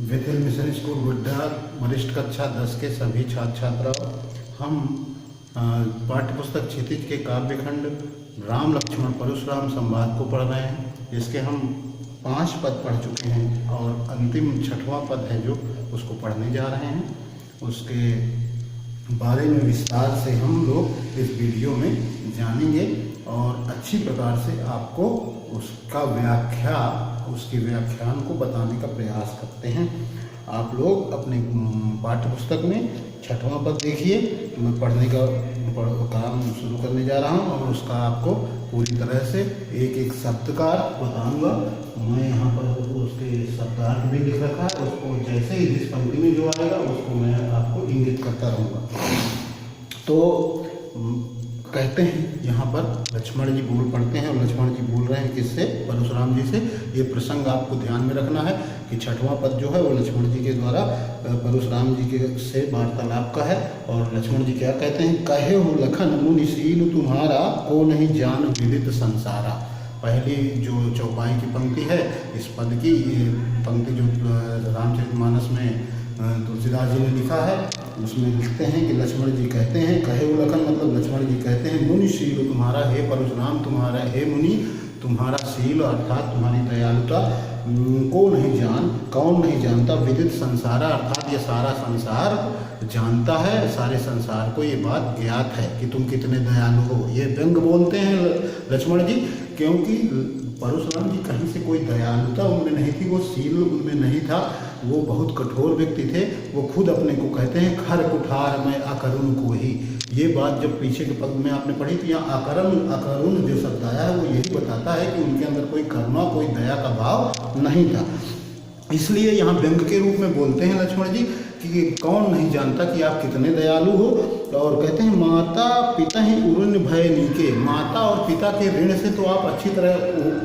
विथिल mission school गुड्डा वरिष्ठ कक्षा 10 के सभी छात्र छात्राओं, हम पाठ्य पुस्तक क्षितिज के काव्यखंड राम लक्ष्मण परशुराम संवाद को पढ़ रहे हैं। इसके हम 5 पद पढ़ चुके हैं और अंतिम 6वां पद है जो उसको पढ़ने जा रहे हैं। उसके बारे में विस्तार से हम लोग इस वीडियो में जानेंगे और अच्छी प्रकार से आपको उसके व्याख्यान को बताने का प्रयास करते हैं। आप लोग अपने पाठ्य पुस्तक में 6वां पद देखिए। मैं पढ़ने का काम शुरू करने जा रहा हूँ और उसका आपको पूरी तरह से एक एक शब्द का बताऊँगा। मैं यहाँ पर उसके शब्दार्थ भी लिख रखा है, उसको जैसे ही जिस पंक्ति में जो आएगा उसको मैं आपको इंगित करता रहूँगा। तो कहते हैं यहाँ पर लक्ष्मण जी बोल पढ़ते हैं और लक्ष्मण जी बोल रहे हैं किससे? परशुराम जी से। ये प्रसंग आपको ध्यान में रखना है कि 6वां पद जो है वो लक्ष्मण जी के द्वारा परशुराम जी के से वार्तालाप का है। और लक्ष्मण जी क्या कहते हैं? कहे हो लखन मुनिशील तुम्हारा, को नहीं जान विदित संसारा। पहली जो चौपाई की पंक्ति है इस पद की, ये पंक्ति जो रामचरितमानस में तुलसीदास जी ने लिखा है, उसमें लिखते हैं कि लक्ष्मण जी कहते हैं, कहे वो लखन मतलब लक्ष्मण जी कहते हैं, मुनि शील तुम्हारा, हे परशुराम तुम्हारा, हे मुनि तुम्हारा शील अर्थात तुम्हारी दयालुता को नहीं जान, कौन नहीं जानता, विदित संसारा अर्थात ये सारा संसार जानता है, सारे संसार को ये बात ज्ञात है कि तुम कितने दयालु हो। ये व्यंग बोलते हैं लक्ष्मण जी, क्योंकि परशुराम जी कहीं से कोई दयालुता उनमें नहीं थी, वो शील उनमें नहीं था, वो बहुत कठोर व्यक्ति थे। वो खुद अपने को कहते हैं खर कुठार में अकरुण को ही। ये बात जब पीछे के पद में आपने पढ़ी तो यहाँ अकरुण जो शब्द आया है वो यही बताता है कि उनके अंदर कोई करुणा कोई दया का भाव नहीं था। इसलिए यहाँ व्यंग के रूप में बोलते हैं लक्ष्मण जी कि कौन नहीं जानता कि आप कितने दयालु हो। और कहते हैं माता पिता ही उऋण भय नीके, माता और पिता के ऋण से तो आप अच्छी तरह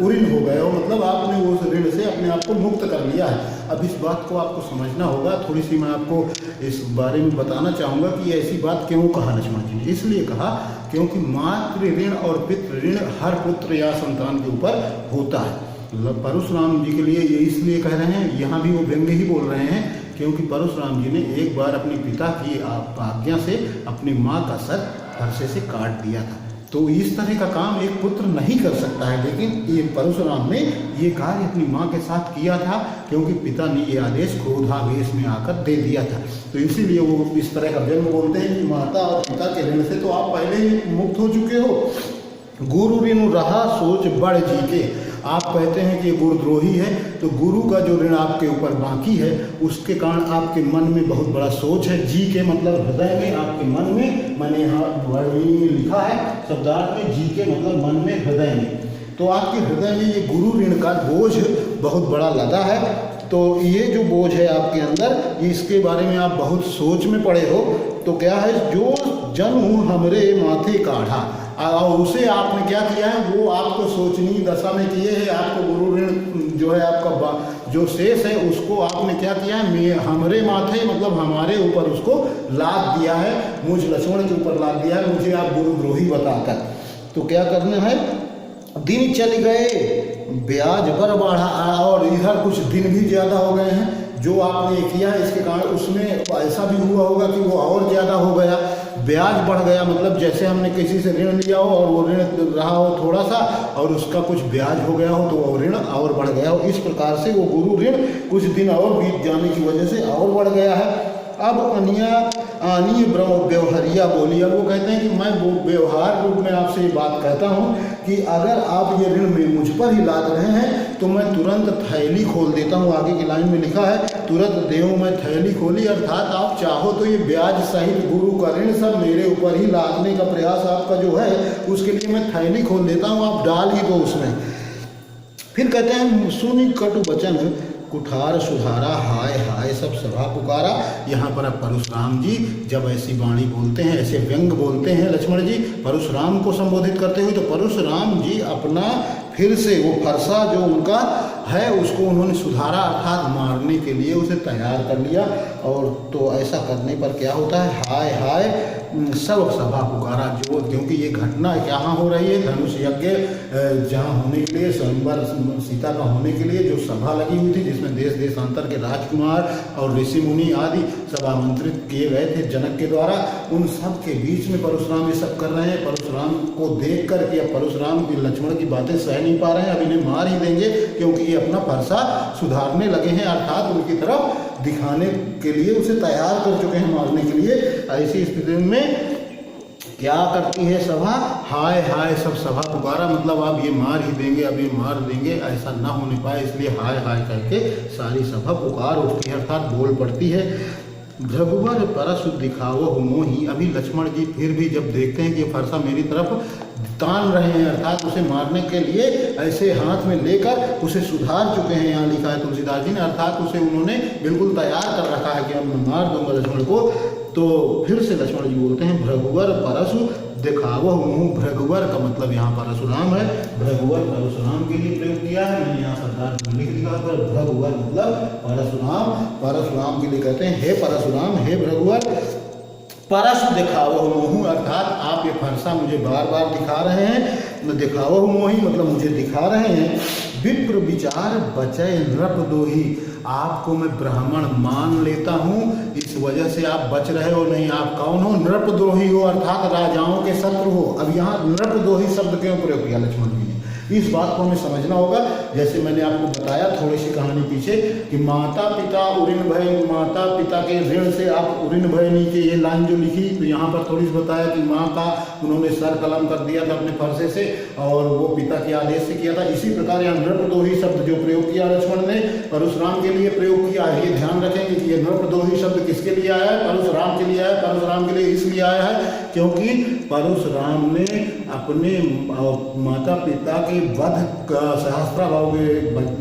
उऋण हो गए हो, मतलब आपने उस ऋण से अपने आप को मुक्त कर लिया है। अब इस बात को आपको समझना होगा, थोड़ी सी मैं आपको इस बारे में बताना चाहूँगा कि ऐसी बात क्यों कहा लक्ष्मण जी ने। इसलिए कहा क्योंकि मातृ ऋण और पितृ ऋण हर पुत्र या संतान के ऊपर होता है। परशुराम जी के लिए ये इसलिए कह रहे हैं, यहाँ भी वो व्यंग्य ही बोल रहे हैं, क्योंकि परशुराम जी ने एक बार अपने पिता की आज्ञा से अपनी माँ का सर फरसे से काट दिया था। तो इस तरह का काम एक पुत्र नहीं कर सकता है, लेकिन ये परशुराम ने ये कार्य अपनी माँ के साथ किया था क्योंकि पिता ने ये आदेश क्रोधावेश में आकर दे दिया था। तो इसीलिए वो इस तरह का व्यंग्य बोलते हैं कि माता और पिता के ऋण से तो आप पहले ही मुक्त हो चुके हो। गुरु ऋण रहा सोच बढ़ जी के, आप कहते हैं कि गुरुद्रोही है, तो गुरु का जो ऋण आपके ऊपर बाकी है उसके कारण आपके मन में बहुत बड़ा सोच है। जी के मतलब हृदय में, आपके मन में, मैंने यहाँ वर्णनी में लिखा है शब्दार्थ में, जी के मतलब मन में, हृदय में। तो आपके हृदय में ये गुरु ऋण का बोझ बहुत बड़ा लदा है। तो ये जो बोझ है आपके अंदर, इसके बारे में आप बहुत सोच में पड़े हो। तो क्या है, जो जन्म हमरे माथे काढ़ा, और उसे आपने क्या किया है, वो आपको सोचनीय दशा में किए हैं। आपको गुरु ऋण जो है आपका जो शेष है उसको आपने क्या किया है, हमरे माथे मतलब हमारे ऊपर उसको लाद दिया है, मुझ लक्ष्मण के ऊपर लाद दिया है, मुझे आप गुरुद्रोही बताकर। तो क्या करना है, दिन चल गए ब्याज पर बढ़ा, और इधर कुछ दिन भी ज़्यादा हो गए हैं। जो आपने किया है इसके कारण उसमें ऐसा भी हुआ होगा कि वो और ज़्यादा हो गया, ब्याज बढ़ गया, मतलब जैसे हमने किसी से ऋण लिया हो और वो ऋण रहा हो थोड़ा सा और उसका कुछ ब्याज हो गया हो तो वो ऋण और बढ़ गया हो। इस प्रकार से वो गुरु ऋण कुछ दिन और बीत जाने की वजह से और बढ़ गया है। अब अनीय व्यवहारिया बोली। अब वो कहते हैं कि मैं वो व्यवहार रूप में आपसे ये बात कहता हूँ कि अगर आप ये ऋण में मुझ पर ही लाद रहे हैं तो मैं तुरंत थैली खोल देता हूँ। आगे की लाइन में लिखा है, तुरंत देव मैं थैली खोली, अर्थात आप चाहो तो ये ब्याज सहित गुरु का ऋण सब मेरे ऊपर ही लादने का प्रयास आपका जो है उसके लिए मैं थैली खोल देता हूँ, आप डाल ही दो उसमें। फिर कहते हैं सुनि कटु वचन कुठार सुधारा, हाय हाय सब सभा पुकारा। यहाँ पर अब परशुराम जी जब ऐसी वाणी बोलते हैं, ऐसे व्यंग बोलते हैं लक्ष्मण जी परशुराम को संबोधित करते हुए, तो परशुराम जी अपना फिर से वो फरसा जो उनका है उसको उन्होंने सुधारा, अर्थात मारने के लिए उसे तैयार कर लिया। और तो ऐसा करने पर क्या होता है, हाय हाय सब सभा पुकारा, जो क्योंकि ये घटना कहाँ हो रही है, धनुष यज्ञ जहाँ होने के लिए, स्वयंवर सीता का होने के लिए जो सभा लगी हुई थी, जिसमें देश देशांतर के राजकुमार और ऋषि मुनि आदि सब आमंत्रित किए गए थे जनक के द्वारा, उन सब के बीच में परशुराम ये सब कर रहे हैं। परशुराम को देख कर के अब परशुराम लक्ष्मण की बातें सह नहीं पा रहे हैं, अब इन्हें मार ही देंगे, क्योंकि ये अपना फरसा सुधारने लगे हैं, अर्थात उनकी तरफ दिखाने के लिए उसे तैयार कर चुके हैं मारने के लिए। ऐसी स्थिति में क्या करती है सभा, हाय हाय, सब सभा पुकारा, मतलब अब ये मार ही देंगे, अब ये मार देंगे, ऐसा ना होने पाए, इसलिए हाय हाय करके सारी सभा पुकार उठती है, अर्थात बोल पड़ती है। भृगुवर परशु दिखाओ मोही, अभी लक्ष्मण जी फिर भी जब देखते हैं कि ये फरसा मेरी तरफ तान रहे हैं, अर्थात उसे मारने के लिए ऐसे हाथ में लेकर उसे सुधार चुके हैं, यहाँ लिखा है तुलसीदास जी ने, अर्थात उसे उन्होंने बिल्कुल तैयार कर रखा है कि अब मैं मार दूंगा लक्ष्मण को। तो फिर से लक्ष्मण जी बोलते हैं भृगुवर परशु दिखावो मुँह, भृगुवर का मतलब यहाँ परशुराम है, भृगुवर परशुराम के लिए प्रयोग किया है, मैंने यहाँ सरदार लिख दिया, पर भृगुवर मतलब परशुराम, परशुराम के लिए कहते हैं हे परशुराम, हे भृगुवर, परशु दिखावो मोह, अर्थात आप ये फरसा मुझे बार बार दिखा रहे हैं, दिखावो मोही मतलब मुझे दिखा रहे हैं। विप्र विचार बचय नृप दोही, आपको मैं ब्राह्मण मान लेता हूँ, इस वजह से आप बच रहे हो, नहीं आप कौन हो, नृपद्रोही हो, अर्थात राजाओं के शत्रु हो। अब यहाँ नृपद्रोही शब्द क्यों प्रयोग किया लक्ष्मण जी ने, इस बात को हमें समझना होगा। जैसे मैंने आपको बताया थोड़ी सी कहानी पीछे कि माता पिता उऋण भय, माता पिता के ऋण से आप उऋण भय नीचे, ये लाइन जो लिखी, तो यहाँ पर थोड़ी सी बताया कि माँ का उन्होंने सर कलम कर दिया था अपने फरसे से, और वो पिता के आदेश से किया था। इसी प्रकार यहाँ नृपद्रोही शब्द जो प्रयोग किया लक्ष्मण ने, परशुराम के लिए प्रयोग किया है। ये ध्यान रखेंगे कि ये नृपद्रोही शब्द किसके लिए आया है, परशुराम के लिए आया है। परशुराम के लिए इसलिए आया है क्योंकि परशुराम ने अपने माता पिता के वध, सहस्त्राबाहु के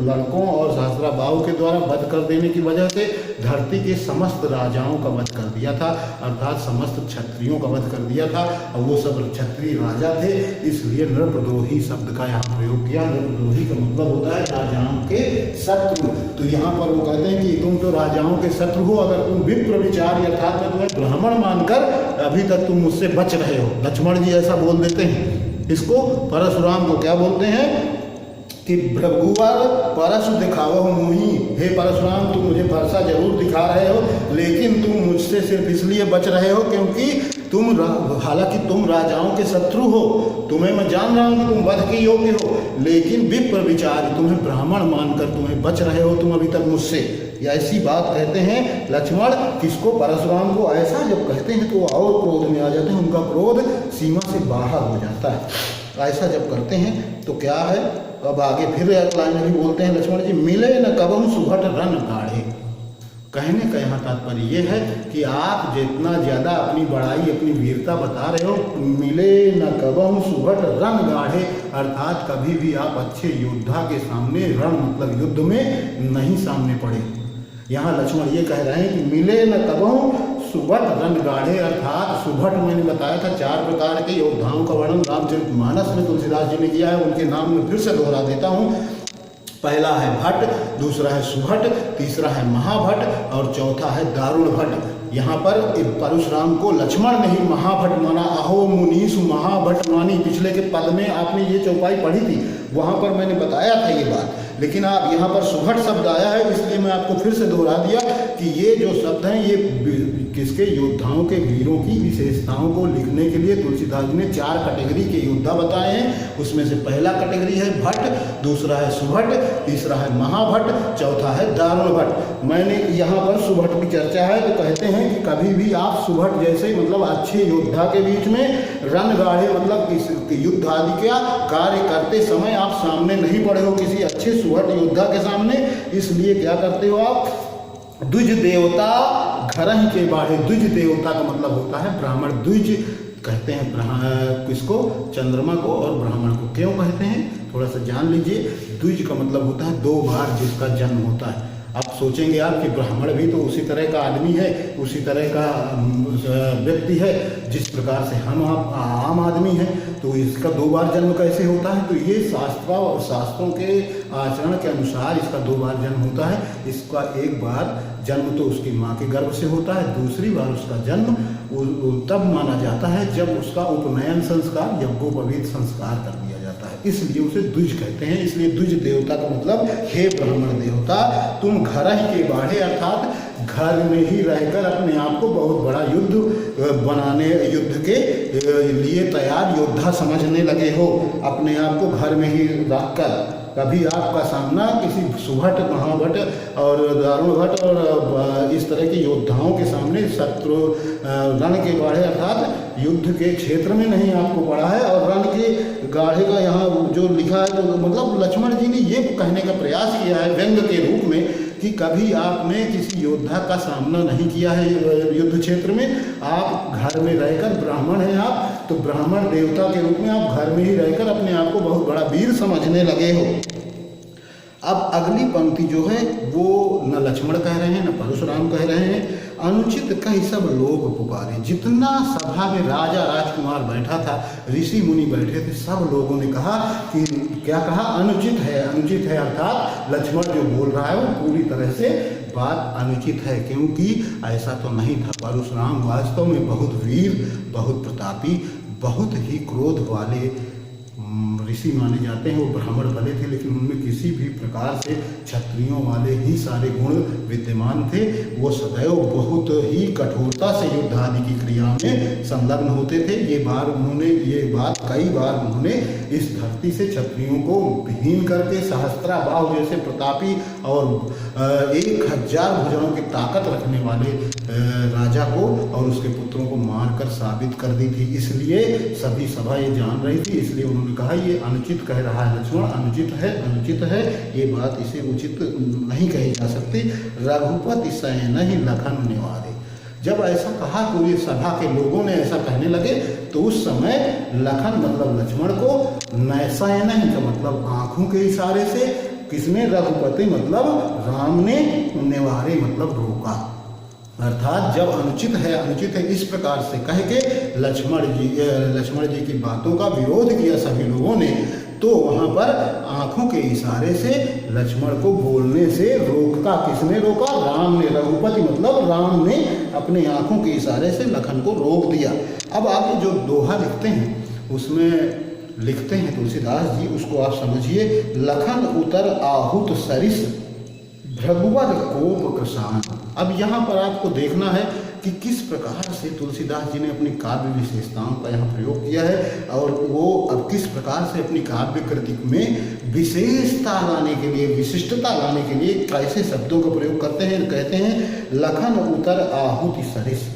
लड़कों और सहस्त्राबाहु के द्वारा वध कर देने की वजह से धरती के समस्त राजाओं का वध कर दिया था, अर्थात समस्त क्षत्रियों का वध कर दिया था, और वो सब क्षत्रिय राजा थे, इसलिए नृपद्रोही शब्द का यहाँ प्रयोग किया। नृपद्रोही का मतलब होता है राजाओं के शत्रु। तो यहाँ पर वो कहते हैं कि तुम तो राजाओं के शत्रु हो, अगर तुम विप्र विचार, अर्थात मैं तुम्हें ब्राह्मण मानकर अभी तक तुम मुझसे बच रहे हो। लक्ष्मण जी ऐसा बोल देते हैं। इसको परशुराम को क्या बोलते हैं कि भृगुवर परशु दिखावो मोही, हे परशुराम तुम मुझे फरसा जरूर दिखा रहे हो, लेकिन तुम मुझसे सिर्फ इसलिए बच रहे हो क्योंकि तुम, हालांकि तुम राजाओं के शत्रु हो, तुम्हें मैं जान रहा हूँ कि तुम वध के योग्य हो, लेकिन विप्र विचार, तुम्हें ब्राह्मण मानकर तुम्हें बच रहे हो तुम अभी तक मुझसे। या ऐसी बात कहते हैं लक्ष्मण किसको, परशुराम को। ऐसा जब कहते हैं तो और क्रोध में आ जाते हैं, उनका क्रोध सीमा से बाहर हो जाता है। ऐसा जब करते हैं तो क्या है, अब आगे फिर एक लाइन में भी बोलते हैं लक्ष्मण जी, मिले न कबहु सुभट रन गाढ़े। कहने का यहाँ तात्पर्य ये है कि आप जितना ज़्यादा अपनी बड़ाई, अपनी वीरता बता रहे हो, मिले न कबहु सुभट रन गाढ़े, अर्थात कभी भी आप अच्छे योद्धा के सामने, रण मतलब युद्ध में नहीं सामने पड़े। यहाँ लक्ष्मण ये कह रहे हैं कि मिले न कबहु सुभट रन गाढ़े, अर्थात सुभट मैंने बताया था 4 प्रकार के योद्धाओं का वर्णन रामचरितमानस में तुलसीदास जी ने किया है, उनके नाम में फिर से दोहरा देता हूँ। पहला है भट्ट, दूसरा है सुभट, तीसरा है महाभट्ट और चौथा है दारुण भट्ट। यहाँ पर परशुराम को लक्ष्मण ने ही महाभट्ट माना, अहो मुनीसु महाभट्ट मानी। पिछले के पद में आपने ये चौपाई पढ़ी थी, वहाँ पर मैंने बताया था ये बात, लेकिन आप यहाँ पर सुभट शब्द आया है, इसलिए मैं आपको फिर से दोहरा दिया कि ये जो शब्द हैं ये किसके, योद्धाओं के, वीरों की विशेषताओं को लिखने के लिए तुलसीदास जी ने 4 कैटेगरी के योद्धा बताए हैं। उसमें से पहला कैटेगरी है भट्ट, दूसरा है सुभट, तीसरा है महाभट्ट, चौथा है दारुण भट्ट। मैंने यहाँ पर सुभट की चर्चा है तो कहते हैं कि कभी भी आप सुभट जैसे मतलब अच्छे योद्धा के बीच में रन गाढ़े मतलब युद्ध आदि का कार्य करते समय आप सामने नहीं पड़े हो किसी अच्छे सुभट योद्धा के सामने। इसलिए क्या करते हो आप, द्विज देवता घर ही के बाढ़े। द्विज देवता का मतलब होता है ब्राह्मण। द्विज कहते हैं किसको, चंद्रमा को और ब्राह्मण को। क्यों कहते हैं थोड़ा सा जान लीजिए। द्विज का मतलब होता है 2 बार जिसका जन्म होता है, आप सोचेंगे आप कि ब्राह्मण भी तो उसी तरह का आदमी है, उसी तरह का व्यक्ति है जिस प्रकार से हम आप आम आदमी हैं, तो इसका 2 बार जन्म कैसे होता है? तो ये शास्त्रों के आचरण के अनुसार इसका 2 बार जन्म होता है। इसका एक बार जन्म तो उसकी माँ के गर्भ से होता है, दूसरी बार उसका जन्म तब माना जाता है जब उसका उपनयन संस्कार, यज्ञोपवीत संस्कार कर दिया जाता है, इसलिए उसे द्विज कहते हैं। इसलिए द्विज देवता का मतलब हे ब्राह्मण देवता, तुम घर ही के बाढ़े, अर्थात घर में ही रहकर अपने आप को बहुत बड़ा युद्ध के लिए तैयार योद्धा समझने लगे हो। अपने आप को घर में ही रखकर कभी आपका सामना किसी सुभट, महाभट और दारुण भट्ट और इस तरह के योद्धाओं के सामने शत्रु रण के बाढ़े अर्थात युद्ध के क्षेत्र में नहीं आपको पड़ा है। और रण के गाढ़े का यहाँ जो लिखा है, तो मतलब लक्ष्मण जी ने ये कहने का प्रयास किया है व्यंग के रूप में कि कभी आपने किसी योद्धा का सामना नहीं किया है युद्ध क्षेत्र में। आप घर में रहकर, ब्राह्मण हैं आप, तो ब्राह्मण देवता के रूप में आप घर में ही रहकर अपने आप को बहुत बड़ा वीर समझने लगे हो। अब अगली पंक्ति जो है वो न लक्ष्मण कह रहे हैं न परशुराम कह रहे हैं, अनुचित कई सब लोग पुकारे। जितना सभा में राजा राजकुमार बैठा था, ऋषि मुनि बैठे थे, सब लोगों ने कहा कि क्या कहा? अनुचित है, अनुचित है, अर्थात लक्ष्मण जो बोल रहा है वो पूरी तरह से बात अनुचित है, क्योंकि ऐसा तो नहीं था। परशुराम वास्तव में बहुत वीर, बहुत प्रतापी, बहुत ही क्रोध वाले ऋषि माने जाते हैं। वो ब्राह्मण भले थे लेकिन उनमें किसी भी प्रकार से क्षत्रियों वाले ही सारे गुण विद्यमान थे। वो सदैव बहुत ही कठोरता से युद्ध आदि की क्रिया में संलग्न होते थे। ये बात कई बार उन्होंने इस धरती से क्षत्रियों को विहीन करके सहस्त्राबाहु जैसे प्रतापी और 1000 भुजाओं की ताकत रखने वाले राजा को और उसके पुत्रों को मारकर साबित कर दी थी। इसलिए सभी सभा ये जान रही थी, इसलिए उन्होंने कहा ये अनुचित कह रहा है लक्ष्मण, अनुचित है, अनुचित है, ये बात इसे उचित नहीं कही जा सकती। रघुपति सैन ही लखन निवारे। जब ऐसा कहा तो ये सभा के लोगों ने ऐसा कहने लगे, तो उस समय लखन मतलब लक्ष्मण को, नैसैन का मतलब आंखों के इशारे से, किसने? रघुपति मतलब राम ने, निवारे मतलब रोका। अर्थात जब अनुचित है इस प्रकार से कह के लक्ष्मण जी की बातों का विरोध किया सभी लोगों ने, तो वहाँ पर आंखों के इशारे से लक्ष्मण को बोलने से रोका। किसने रोका? राम ने। रघुपति मतलब राम ने अपनी आंखों के इशारे से लखन को रोक दिया। अब आगे जो दोहा लिखते हैं उसमें लिखते हैं तुलसीदास जी, उसको आप समझिए। लखन उतर आहुत सरिस भृगुवर कोप कृषाण। अब यहाँ पर आपको देखना है कि किस प्रकार से तुलसीदास जी ने अपनी काव्य विशेषताओं का यहाँ प्रयोग किया है, और वो अब किस प्रकार से अपनी काव्य कृति में विशेषता लाने के लिए, विशिष्टता लाने के लिए कैसे शब्दों का प्रयोग करते हैं। कहते हैं लखन उतर आहुति सरिस।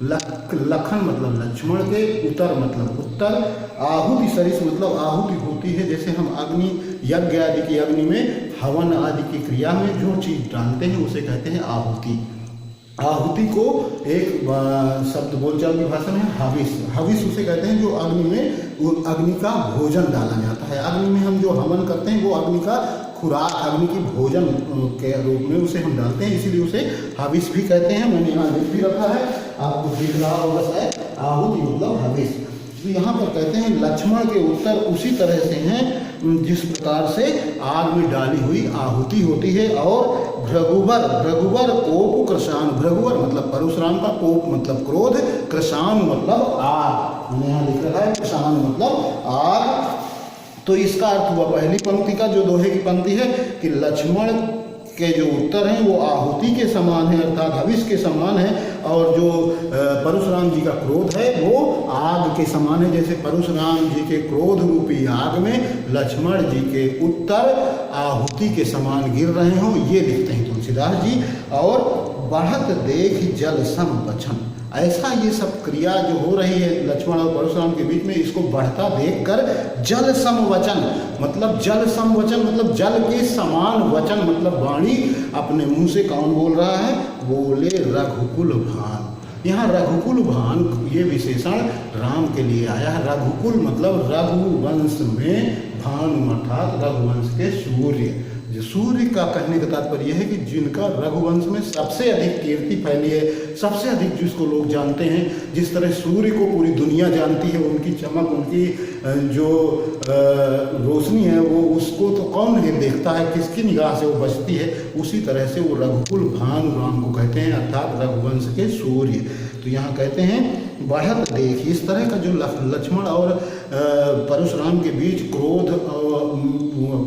लखन मतलब लक्ष्मण के, उतर मतलब उत्तर, आहुति सरिस मतलब आहुति होती है जैसे हम अग्नि, यज्ञ आदि की अग्नि में, हवन आदि की क्रिया में जो चीज डालते हैं उसे कहते हैं आहुति। आहुति को एक शब्द बोलचाल की भाषा में हविस, हविस उसे कहते हैं जो अग्नि में, अग्नि का भोजन डाला जाता है। अग्नि में हम जो हवन करते हैं वो अग्नि का खुराक, अग्नि की भोजन के रूप में उसे हम डालते हैं, इसीलिए उसे हविस भी कहते हैं। मैंने यहाँ लिख भी रखा है, आपको दिख रहा होगा शायद, आहुति मतलब हविस। तो यहाँ पर कहते हैं लक्ष्मण के उत्तर उसी तरह से हैं जिस प्रकार से आग में डाली हुई आहुति होती है। और भृगुवर कोप कृषाण, भृगुवर मतलब परशुराम का, कोप मतलब क्रोध, कृषाण मतलब आग। मैंने यहाँ लिख रखा है कृषाण मतलब आग। तो इसका अर्थ हुआ पहली पंक्ति का, जो दोहे की पंक्ति है, कि लक्ष्मण के जो उत्तर हैं वो आहुति के समान है अर्थात हविष के समान है, और जो परशुराम जी का क्रोध है वो आग के समान है। जैसे परशुराम जी के क्रोध रूपी आग में लक्ष्मण जी के उत्तर आहुति के समान गिर रहे हों, ये लिखते हैं तुलसीदास जी। और बढ़त देख जल सम बचन, ऐसा ये सब क्रिया जो हो रही है लक्ष्मण और परशुराम के बीच में, इसको बढ़ता देखकर जल समवचन मतलब जल के समान वचन मतलब वाणी अपने मुंह से कौन बोल रहा है? बोले रघुकुल भान। यहाँ रघुकुल भान ये विशेषण राम के लिए आया है। रघुकुल मतलब रघुवंश में भानु अर्थात रघुवंश के सूर्य, जो सूर्य का कहने का तात्पर्य यह है कि जिनका रघुवंश में सबसे अधिक कीर्ति फैली है, सबसे अधिक जिसको लोग जानते हैं, जिस तरह सूर्य को पूरी दुनिया जानती है, उनकी चमक, उनकी जो रोशनी है वो उसको तो कौन नहीं देखता है, किसकी निगाह से वो बचती है, उसी तरह से वो रघुकुल भानु राम को कहते हैं, अर्थात रघुवंश के सूर्य। तो यहाँ कहते हैं बढ़त देख, इस तरह का जो लक्ष्मण और परशुराम के बीच क्रोध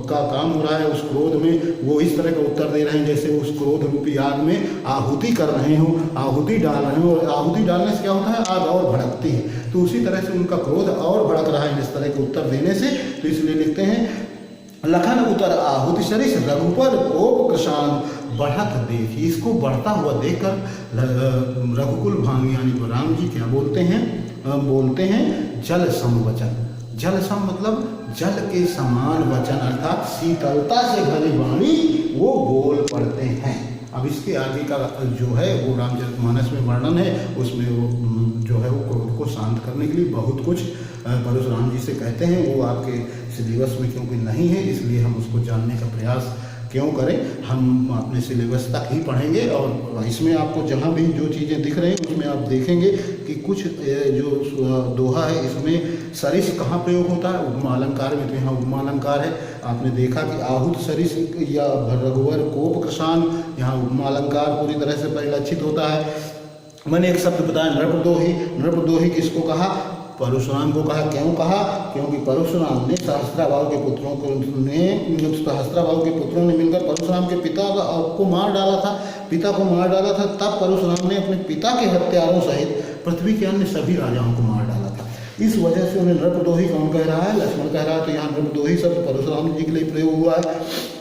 का काम हो रहा है, उस क्रोध में वो इस तरह का उत्तर दे रहे हैं जैसे उस क्रोध रूपी आग में आहुति कर रहे हो, आहुति डाल रहे हो, और आहुति डालने से क्या होता है, आग और भड़कती है। तो उसी तरह से उनका क्रोध और भड़क रहा है इस तरह के उत्तर देने से। तो इसलिए लिखते हैं लखन उतर आहुति सरिस रघुपर कोप कृषाण बढ़त देख, इसको बढ़ता हुआ देखकर रघुकुल भानु यानी राम जी क्या बोलते हैं जल सम वचन। जल सम मतलब जल के समान वचन, अर्थात शीतलता से भरी वाणी वो बोल पड़ते हैं। अब इसके आगे का जो है वो रामचरितमानस में वर्णन है, उसमें वो जो है वो क्रोध को शांत करने के लिए बहुत कुछ परशुराम जी से कहते हैं। वो आपके सिलेबस में क्योंकि नहीं है, इसलिए हम उसको जानने का प्रयास क्यों करें, हम अपने सिलेबस तक ही पढ़ेंगे। और इसमें आपको जहाँ भी जो चीज़ें दिख रही हैं उसमें आप देखेंगे कि कुछ जो दोहा है इसमें सरिस कहाँ प्रयोग होता है, उपमा अलंकार में। तो यहाँ उपमा अलंकार है, आपने देखा कि आहुत सरिस या रघुवर कोप कृषाण, यहाँ उपमा अलंकार पूरी तरह से परिलक्षित होता है। मैंने एक शब्द बताया नृपदोही। नृपदोही किसको कहा, परशुराम को कहा। क्यों कहा, क्योंकि परशुराम ने सहस्त्राभाव के पुत्रों ने मिलकर परशुराम के पिता को मार डाला था, तब परशुराम ने अपने पिता के हत्यारों सहित पृथ्वी के अन्य सभी राजाओं को मार डाला था। इस वजह से उन्हें नृपदोही कौन कह रहा है, लक्ष्मण कह रहा है। तो यहाँ नृपदोही शब्द परशुराम जी के लिए प्रयोग हुआ है।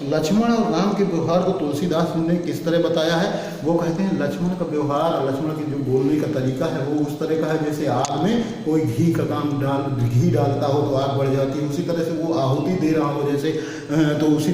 लक्ष्मण और राम के व्यवहार को तुलसीदास ने किस तरह बताया है, वो कहते हैं लक्ष्मण का व्यवहार और लक्ष्मण की जो बोलने का तरीका है वो उस तरह का है जैसे आग में कोई घी डालता हो तो आग बढ़ जाती है, उसी तरह से वो आहुति दे रहा हो जैसे, तो उसी